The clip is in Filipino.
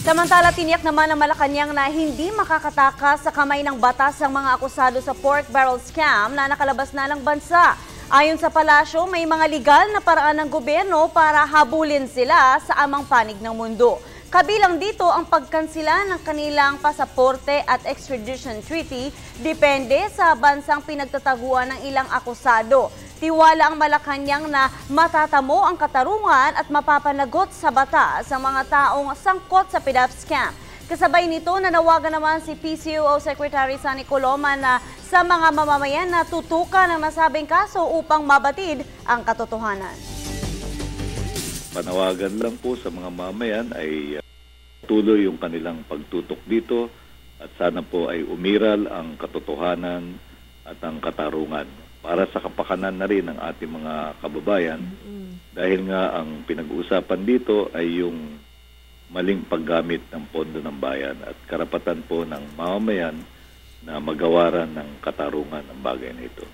Samantala, tiniyak naman ng Malacanang na hindi makakatakas sa kamay ng batas ang mga akusado sa pork barrel scam na nakalabas na ng bansa. Ayon sa palasyo, may mga legal na paraan ng gobyerno para habulin sila sa amang panig ng mundo. Kabilang dito ang pagkansila ng kanilang pasaporte at extradition treaty depende sa bansang pinagtataguan ng ilang akusado. Tiwala ang Malacanang na matatamo ang katarungan at mapapanagot sa batas ang mga taong sangkot sa PDAP scam. Kasabay nito, nanawagan naman si PCUO Secretary Sunny Coloma na sa mga mamamayan na tutukan ang nasabing kaso upang mabatid ang katotohanan. Panawagan lang po sa mga mamamayan ay tuloy yung kanilang pagtutok dito at sana po ay umiral ang katotohanan at ang katarungan para sa kapakanan na rin ng ating mga kababayan dahil nga ang pinag-uusapan dito ay yung maling paggamit ng pondo ng bayan at karapatan po ng mamamayan na magawaran ng katarungan ang bagay na ito.